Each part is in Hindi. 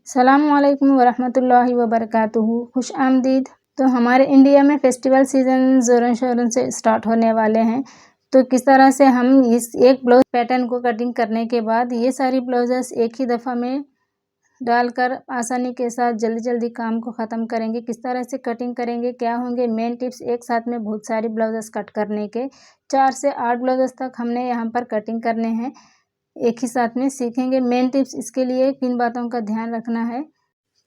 अस्सलामुअलैकुम वरहमतुल्लाहि वबरकातुहू। खुश आमदीद। तो हमारे इंडिया में फेस्टिवल सीज़न ज़ोरों शोरों से स्टार्ट होने वाले हैं। तो किस तरह से हम इस एक ब्लाउज पैटर्न को कटिंग करने के बाद ये सारी ब्लाउजेस एक ही दफ़ा में डालकर आसानी के साथ जल्दी जल्दी काम को ख़त्म करेंगे, किस तरह से कटिंग करेंगे, क्या होंगे मेन टिप्स एक साथ में बहुत सारी ब्लाउजेस कट करने के। 4 से 8 ब्लाउजेस तक हमने यहाँ पर कटिंग करने हैं, एक ही साथ में सीखेंगे। मेन टिप्स इसके लिए किन बातों का ध्यान रखना है।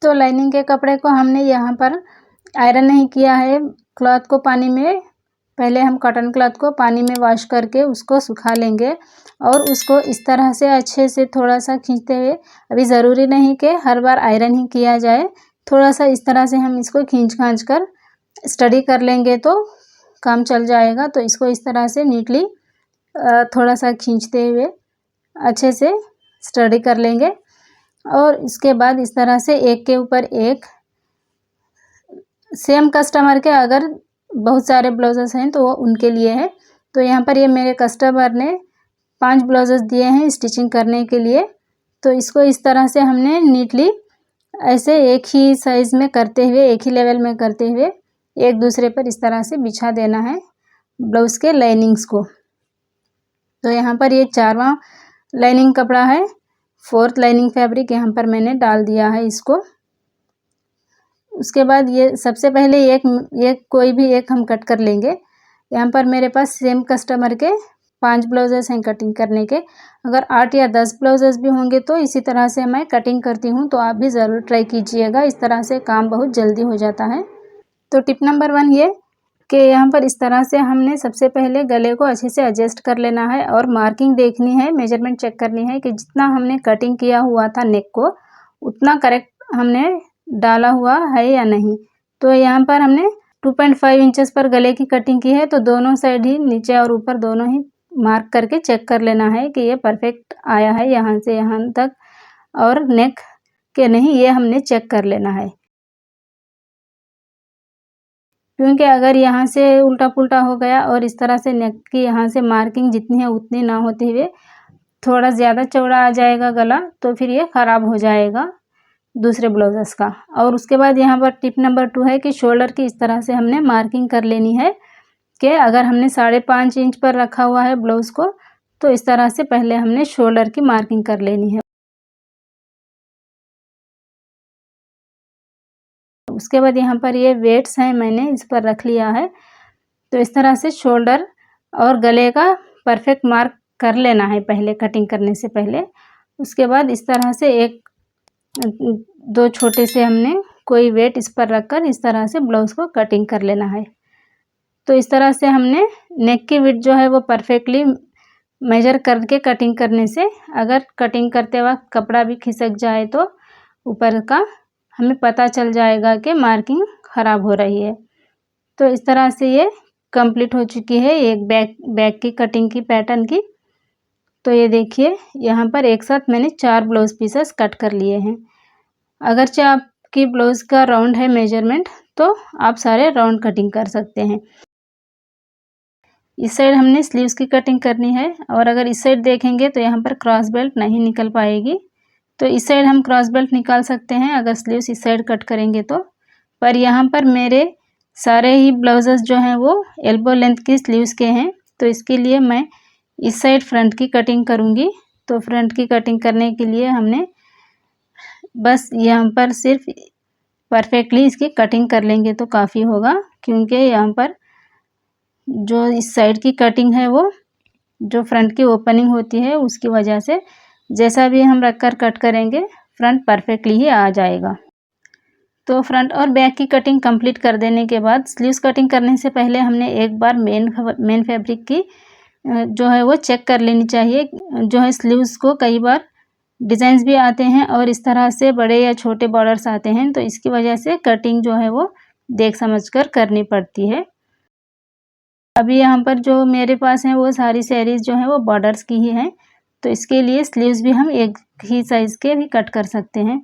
तो लाइनिंग के कपड़े को हमने यहाँ पर आयरन नहीं किया है, क्लॉथ को पानी में पहले हम कॉटन क्लॉथ को पानी में वॉश करके उसको सुखा लेंगे और उसको इस तरह से अच्छे से थोड़ा सा खींचते हुए, अभी ज़रूरी नहीं कि हर बार आयरन ही किया जाए, थोड़ा सा इस तरह से हम इसको खींच खांच कर स्टडी कर लेंगे तो काम चल जाएगा। तो इसको इस तरह से नीटली थोड़ा सा खींचते हुए अच्छे से स्टडी कर लेंगे और इसके बाद इस तरह से एक के ऊपर एक सेम कस्टमर के अगर बहुत सारे ब्लाउजेस हैं तो वो उनके लिए है। तो यहाँ पर ये मेरे कस्टमर ने 5 ब्लाउजेस दिए हैं स्टिचिंग करने के लिए। तो इसको इस तरह से हमने नीटली ऐसे एक ही साइज़ में करते हुए, एक ही लेवल में करते हुए एक दूसरे पर इस तरह से बिछा देना है ब्लाउज़ के लाइनिंग्स को। तो यहाँ पर ये 4वां लाइनिंग कपड़ा है, 4th लाइनिंग फैब्रिक यहाँ पर मैंने डाल दिया है इसको। उसके बाद ये सबसे पहले एक कोई भी एक हम कट कर लेंगे। यहाँ पर मेरे पास सेम कस्टमर के 5 ब्लाउजेस हैं कटिंग करने के। अगर 8 या 10 ब्लाउजेस भी होंगे तो इसी तरह से मैं कटिंग करती हूँ, तो आप भी ज़रूर ट्राई कीजिएगा, इस तरह से काम बहुत जल्दी हो जाता है। तो टिप नंबर 1 ये कि यहाँ पर इस तरह से हमने सबसे पहले गले को अच्छे से एडजस्ट कर लेना है और मार्किंग देखनी है, मेजरमेंट चेक करनी है कि जितना हमने कटिंग किया हुआ था नेक को उतना करेक्ट हमने डाला हुआ है या नहीं। तो यहाँ पर हमने 2.5 इंचेस पर गले की कटिंग की है, तो दोनों साइड ही नीचे और ऊपर दोनों ही मार्क करके चेक कर लेना है कि ये परफेक्ट आया है यहाँ से यहाँ तक और नेक के नहीं, ये हमने चेक कर लेना है। क्योंकि अगर यहाँ से उल्टा पुल्टा हो गया और इस तरह से नेक की यहाँ से मार्किंग जितनी है उतनी ना होते हुए थोड़ा ज़्यादा चौड़ा आ जाएगा गला, तो फिर ये ख़राब हो जाएगा दूसरे ब्लाउजेस का। और उसके बाद यहाँ पर टिप नंबर 2 है कि शोल्डर की इस तरह से हमने मार्किंग कर लेनी है कि अगर हमने 5.5 इंच पर रखा हुआ है ब्लाउज़ को, तो इस तरह से पहले हमने शोल्डर की मार्किंग कर लेनी है। उसके बाद यहाँ पर ये वेट्स हैं, मैंने इस पर रख लिया है। तो इस तरह से शोल्डर और गले का परफेक्ट मार्क कर लेना है पहले कटिंग करने से पहले। उसके बाद इस तरह से 2 छोटे से हमने कोई वेट इस पर रखकर इस तरह से ब्लाउज़ को कटिंग कर लेना है। तो इस तरह से हमने नेक की विड्थ जो है वो परफेक्टली मेजर करके कटिंग करने से अगर कटिंग करते वक्त कपड़ा भी खिसक जाए तो ऊपर का हमें पता चल जाएगा कि मार्किंग ख़राब हो रही है। तो इस तरह से ये कंप्लीट हो चुकी है एक बैक की कटिंग की पैटर्न की। तो ये देखिए यहाँ पर एक साथ मैंने 4 ब्लाउज़ पीसेस कट कर लिए हैं। अगरचे आपकी ब्लाउज़ का राउंड है मेजरमेंट तो आप सारे राउंड कटिंग कर सकते हैं। इस साइड हमने स्लीव्स की कटिंग करनी है और अगर इस साइड देखेंगे तो यहाँ पर क्रॉस बेल्ट नहीं निकल पाएगी, तो इस साइड हम क्रॉस बेल्ट निकाल सकते हैं अगर स्लीव्स इस साइड कट करेंगे तो। पर यहाँ पर मेरे सारे ही ब्लाउजेस जो हैं वो एल्बो लेंथ की स्लीव्स के हैं, तो इसके लिए मैं इस साइड फ्रंट की कटिंग करूँगी। तो फ्रंट की कटिंग करने के लिए हमने बस यहाँ पर सिर्फ परफेक्टली इसकी कटिंग कर लेंगे तो काफ़ी होगा, क्योंकि यहाँ पर जो इस साइड की कटिंग है वो जो फ्रंट की ओपनिंग होती है उसकी वजह से जैसा भी हम रखकर कट करेंगे फ्रंट परफेक्टली ही आ जाएगा। तो फ्रंट और बैक की कटिंग कंप्लीट कर देने के बाद स्लीव्स कटिंग करने से पहले हमने एक बार मेन फैब्रिक की जो है वो चेक कर लेनी चाहिए। जो है स्लीव्स को कई बार डिज़ाइंस भी आते हैं और इस तरह से बड़े या छोटे बॉर्डर्स आते हैं, तो इसकी वजह से कटिंग जो है वो देख समझ कर करनी पड़ती है। अभी यहाँ पर जो मेरे पास हैं वो सारी साड़ीज़ जो हैं वो बॉर्डर्स की ही हैं, तो इसके लिए स्लीव्स भी हम एक ही साइज़ के भी कट कर सकते हैं।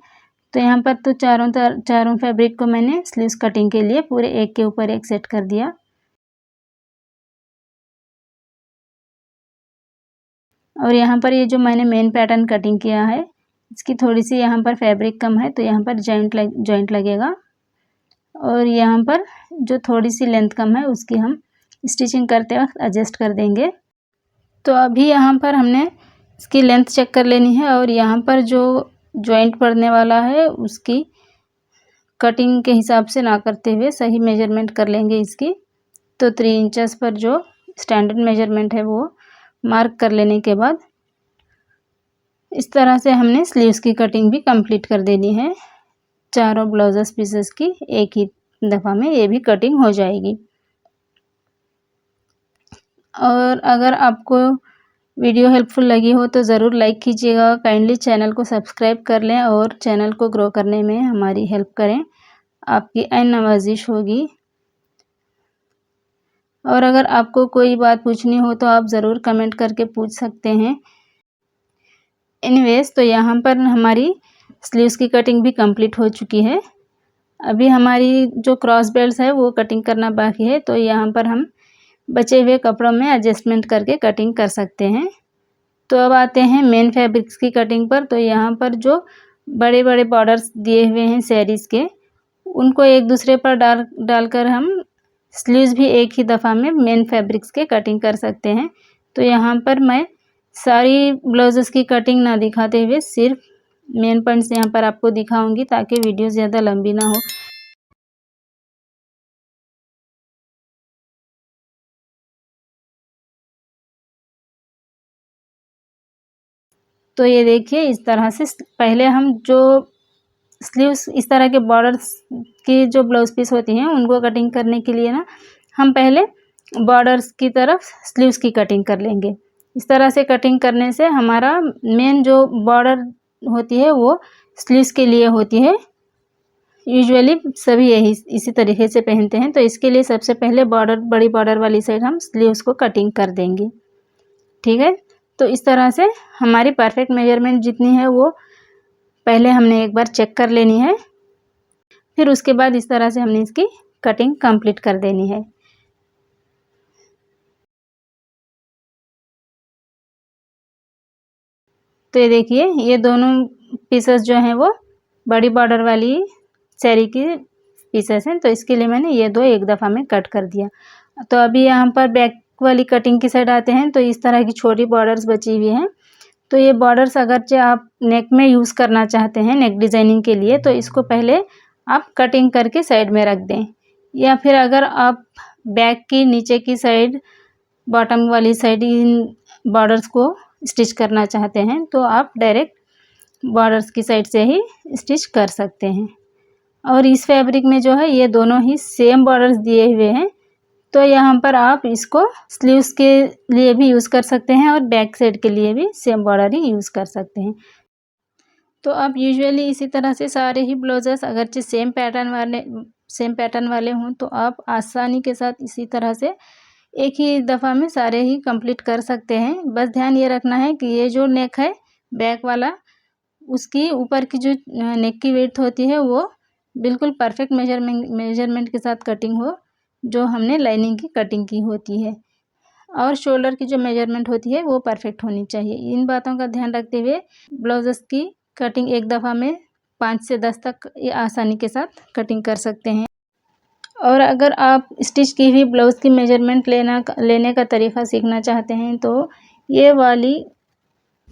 तो यहाँ पर तो चारों फैब्रिक को मैंने स्लीव्स कटिंग के लिए पूरे एक के ऊपर एक सेट कर दिया। और यहाँ पर ये जो मैंने मेन पैटर्न कटिंग किया है इसकी थोड़ी सी यहाँ पर फैब्रिक कम है तो यहाँ पर जॉइंट लगेगा, और यहाँ पर जो थोड़ी सी लेंथ कम है उसकी हम स्टिचिंग करते वक्त एडजस्ट कर देंगे। तो अभी यहाँ पर हमने इसकी लेंथ चेक कर लेनी है, और यहाँ पर जो जॉइंट पड़ने वाला है उसकी कटिंग के हिसाब से ना करते हुए सही मेजरमेंट कर लेंगे इसकी। तो 3 इंचेस पर जो स्टैंडर्ड मेजरमेंट है वो मार्क कर लेने के बाद इस तरह से हमने स्लीव्स की कटिंग भी कंप्लीट कर देनी है। चारों ब्लाउज पीसेस की एक ही दफ़ा में ये भी कटिंग हो जाएगी। और अगर आपको वीडियो हेल्पफुल लगी हो तो ज़रूर लाइक कीजिएगा। काइंडली चैनल को सब्सक्राइब कर लें और चैनल को ग्रो करने में हमारी हेल्प करें, आपकी ऐन नवाजिश होगी। और अगर आपको कोई बात पूछनी हो तो आप ज़रूर कमेंट करके पूछ सकते हैं। एनीवेज, तो यहाँ पर हमारी स्लीव्स की कटिंग भी कंप्लीट हो चुकी है। अभी हमारी जो क्रॉस बेल्ट है वो कटिंग करना बाकी है, तो यहाँ पर हम बचे हुए कपड़ों में एडजस्टमेंट करके कटिंग कर सकते हैं। तो अब आते हैं मेन फैब्रिक्स की कटिंग पर। तो यहाँ पर जो बड़े बड़े बॉर्डर्स दिए हुए हैं सैरीज़ के, उनको एक दूसरे पर डालकर हम स्लीव्स भी एक ही दफ़ा में मेन फैब्रिक्स के कटिंग कर सकते हैं। तो यहाँ पर मैं सारी ब्लाउजेस की कटिंग ना दिखाते हुए सिर्फ मेन पॉइंट्स यहाँ पर आपको दिखाऊंगी ताकि वीडियो ज़्यादा लंबी ना हो। तो ये देखिए, इस तरह से पहले हम जो स्लीव्स इस तरह के बॉर्डर्स की जो ब्लाउज पीस होती हैं उनको कटिंग करने के लिए ना हम पहले बॉर्डर्स की तरफ स्लीव्स की कटिंग कर लेंगे। इस तरह से कटिंग करने से हमारा मेन जो बॉर्डर होती है वो स्लीव्स के लिए होती है। यूजुअली सभी यही इसी तरीके से पहनते हैं। तो इसके लिए सबसे पहले बड़ी बॉर्डर वाली साइड हम स्लीव्स को कटिंग कर देंगे। ठीक है, तो इस तरह से हमारी परफेक्ट मेजरमेंट जितनी है वो पहले हमने एक बार चेक कर लेनी है, फिर उसके बाद इस तरह से हमने इसकी कटिंग कंप्लीट कर देनी है। तो ये देखिए, ये दोनों पीसेस जो हैं वो बड़ी बॉर्डर वाली साड़ी की पीसेस हैं, तो इसके लिए मैंने ये दो एक दफ़ा में कट कर दिया। तो अभी यहाँ पर बैक वाली कटिंग की साइड आते हैं। तो इस तरह की छोटी बॉर्डर्स बची हुई हैं। तो ये बॉर्डर्स अगरचे आप नेक में यूज़ करना चाहते हैं नेक डिज़ाइनिंग के लिए, तो इसको पहले आप कटिंग करके साइड में रख दें। या फिर अगर आप बैक की नीचे की साइड, बॉटम वाली साइड इन बॉर्डर्स को स्टिच करना चाहते हैं तो आप डायरेक्ट बॉर्डर्स की साइड से ही स्टिच कर सकते हैं। और इस फैब्रिक में जो है ये दोनों ही सेम बॉर्डर्स दिए हुए हैं, तो यहाँ पर आप इसको स्लीव्स के लिए भी यूज़ कर सकते हैं और बैक साइड के लिए भी सेम बॉर्डर ही यूज़ कर सकते हैं। तो आप यूजुअली इसी तरह से सारे ही ब्लाउजेस अगरचे सेम पैटर्न वाले हों तो आप आसानी के साथ इसी तरह से एक ही दफ़ा में सारे ही कंप्लीट कर सकते हैं। बस ध्यान ये रखना है कि ये जो नेक है बैक वाला, उसकी ऊपर की जो नेक की विड्थ होती है वो बिल्कुल परफेक्ट मेजरमेंट के साथ कटिंग हो, जो हमने लाइनिंग की कटिंग की होती है। और शोल्डर की जो मेजरमेंट होती है वो परफेक्ट होनी चाहिए। इन बातों का ध्यान रखते हुए ब्लाउजेस की कटिंग एक दफ़ा में 5 से 10 तक ये आसानी के साथ कटिंग कर सकते हैं। और अगर आप स्टिच की हुई ब्लाउज़ की मेजरमेंट लेने का तरीक़ा सीखना चाहते हैं तो ये वाली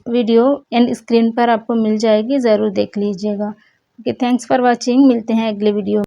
वीडियो एंड स्क्रीन पर आपको मिल जाएगी, ज़रूर देख लीजिएगा। Okay, thanks for watching. मिलते हैं अगले वीडियो।